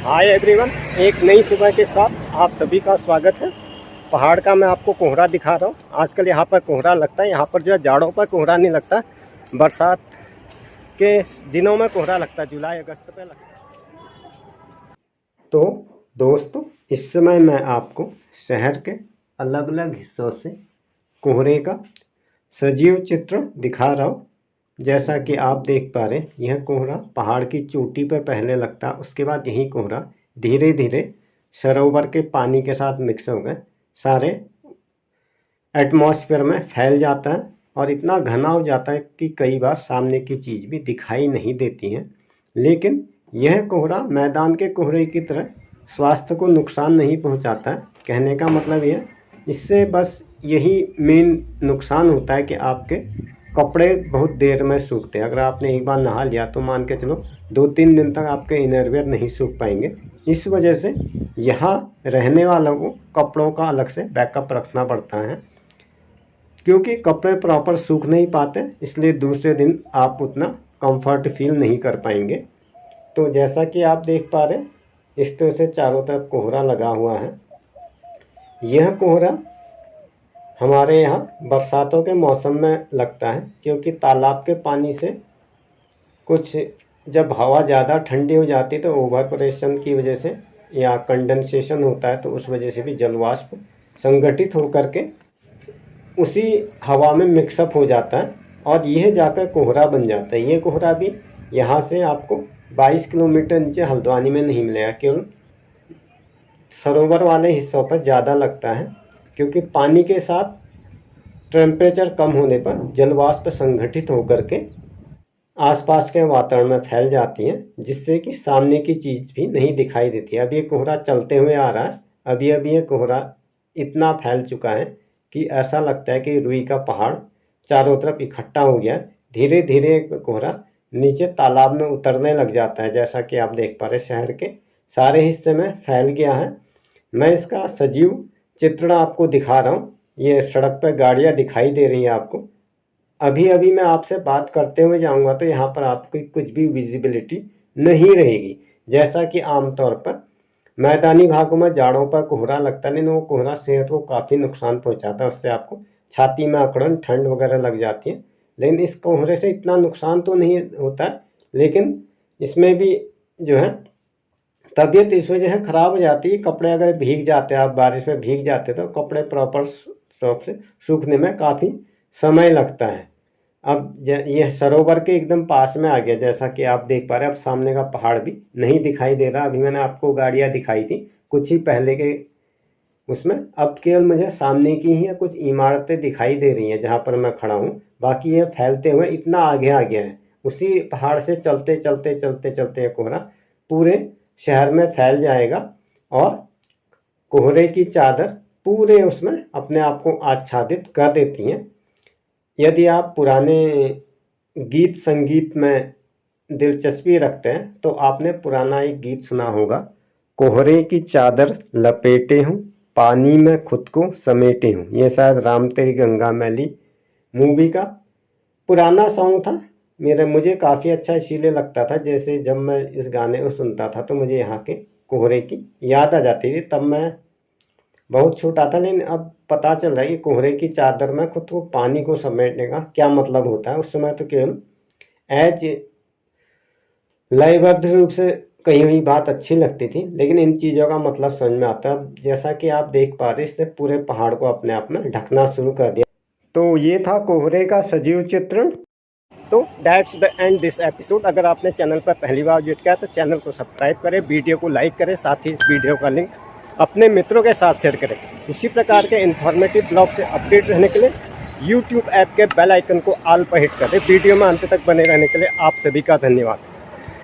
Hi everyone, एक नई सुबह के साथ आप सभी का स्वागत है। पहाड़ का मैं आपको कोहरा दिखा रहा हूँ। आजकल यहाँ पर कोहरा लगता है। यहाँ पर जो है जाड़ों पर कोहरा नहीं लगता, बरसात के दिनों में कोहरा लगता है, जुलाई अगस्त पे लगता है। तो दोस्तों, इस समय मैं आपको शहर के अलग अलग हिस्सों से कोहरे का सजीव चित्र दिखा रहा हूँ। जैसा कि आप देख पा रहे हैं, यह कोहरा पहाड़ की चोटी पर पहले लगता है, उसके बाद यही कोहरा धीरे धीरे सरोवर के पानी के साथ मिक्स हो गए सारे एटमॉस्फेयर में फैल जाता है और इतना घना हो जाता है कि कई बार सामने की चीज़ भी दिखाई नहीं देती हैं। लेकिन यह कोहरा मैदान के कोहरे की तरह स्वास्थ्य को नुकसान नहीं पहुंचाता है। कहने का मतलब यह, इससे बस यही मेन नुकसान होता है कि आपके कपड़े बहुत देर में सूखते हैं। अगर आपने एक बार नहा लिया तो मान के चलो 2-3 दिन तक आपके इनरवियर नहीं सूख पाएंगे। इस वजह से यहाँ रहने वालों को कपड़ों का अलग से बैकअप रखना पड़ता है, क्योंकि कपड़े प्रॉपर सूख नहीं पाते, इसलिए दूसरे दिन आप उतना कंफर्ट फील नहीं कर पाएंगे। तो जैसा कि आप देख पा रहे हैं, इस तरह से चारों तरफ कोहरा लगा हुआ है। यह कोहरा हमारे यहाँ बरसातों के मौसम में लगता है, क्योंकि तालाब के पानी से कुछ जब हवा ज़्यादा ठंडी हो जाती है तो ओवर प्रेशर की वजह से या कंडेंसेशन होता है, तो उस वजह से भी जलवाष्प संगठित होकर के उसी हवा में मिक्सअप हो जाता है और यह जाकर कोहरा बन जाता है। ये कोहरा भी यहाँ से आपको 22 किलोमीटर नीचे हल्द्वानी में नहीं मिलेगा, केवल सरोवर वाले हिस्सों पर ज़्यादा लगता है, क्योंकि पानी के साथ टेम्परेचर कम होने पर जलवाष्प संगठित होकर के आसपास के वातावरण में फैल जाती हैं, जिससे कि सामने की चीज़ भी नहीं दिखाई देती है। अब ये कोहरा चलते हुए आ रहा है, अभी अभी ये कोहरा इतना फैल चुका है कि ऐसा लगता है कि रुई का पहाड़ चारों तरफ इकट्ठा हो गया है। धीरे धीरे कोहरा नीचे तालाब में उतरने लग जाता है। जैसा कि आप देख पा रहे, शहर के सारे हिस्से में फैल गया है। मैं इसका सजीव चित्रण आपको दिखा रहा हूँ। ये सड़क पर गाड़ियाँ दिखाई दे रही हैं आपको। अभी अभी मैं आपसे बात करते हुए जाऊंगा तो यहाँ पर आपकी कुछ भी विजिबिलिटी नहीं रहेगी। जैसा कि आमतौर पर मैदानी भागों में जाड़ों पर कोहरा लगता है, लेकिन वो कोहरा सेहत को काफ़ी नुकसान पहुँचाता है। उससे आपको छाती में अकड़न, ठंड वगैरह लग जाती है। लेकिन इस कोहरे से इतना नुकसान तो नहीं होता है, लेकिन इसमें भी जो है तबीयत इस वजह से ख़राब हो जाती है। कपड़े अगर भीग जाते हैं, आप बारिश में भीग जाते तो कपड़े प्रॉपर रूप से सूखने में काफ़ी समय लगता है। अब यह सरोवर के एकदम पास में आ गया, जैसा कि आप देख पा रहे हैं। अब सामने का पहाड़ भी नहीं दिखाई दे रहा। अभी मैंने आपको गाड़ियाँ दिखाई थी कुछ ही पहले के उसमें, अब केवल मुझे सामने की ही कुछ इमारतें दिखाई दे रही हैं जहाँ पर मैं खड़ा हूँ। बाकी ये फैलते हुए इतना आगे आ गया है। उसी पहाड़ से चलते चलते चलते चलते कोहरा पूरे शहर में फैल जाएगा और कोहरे की चादर पूरे उसमें अपने आप को आच्छादित कर देती हैं। यदि आप पुराने गीत संगीत में दिलचस्पी रखते हैं तो आपने पुराना एक गीत सुना होगा, कोहरे की चादर लपेटे हूँ, पानी में खुद को समेटे हूँ। ये शायद राम तेरी गंगा मैली मूवी का पुराना सॉन्ग था। मुझे काफ़ी अच्छा इसीलिए लगता था, जैसे जब मैं इस गाने को सुनता था तो मुझे यहाँ के कोहरे की याद आ जाती थी। तब मैं बहुत छोटा था, लेकिन अब पता चल रहा है कि कोहरे की चादर में खुद को पानी को समेटने का क्या मतलब होता है। उस समय तो केवल एज लयबद्ध रूप से कही हुई बात अच्छी लगती थी, लेकिन इन चीज़ों का मतलब समझ में आता है। जैसा कि आप देख पा रहे, इसने पूरे पहाड़ को अपने आप में ढकना शुरू कर दिया। तो ये था कोहरे का सजीव चित्रण। तो that's the end this episode. अगर आपने चैनल पर पहली बार विजिट किया तो चैनल को सब्सक्राइब करें, वीडियो को लाइक करें, साथ ही इस वीडियो का लिंक अपने मित्रों के साथ शेयर करें। इसी प्रकार के इन्फॉर्मेटिव ब्लॉग से अपडेट रहने के लिए YouTube ऐप के बेल आइकन को ऑल पर हिट करें। वीडियो में अंत तक बने रहने के लिए आप सभी का धन्यवाद।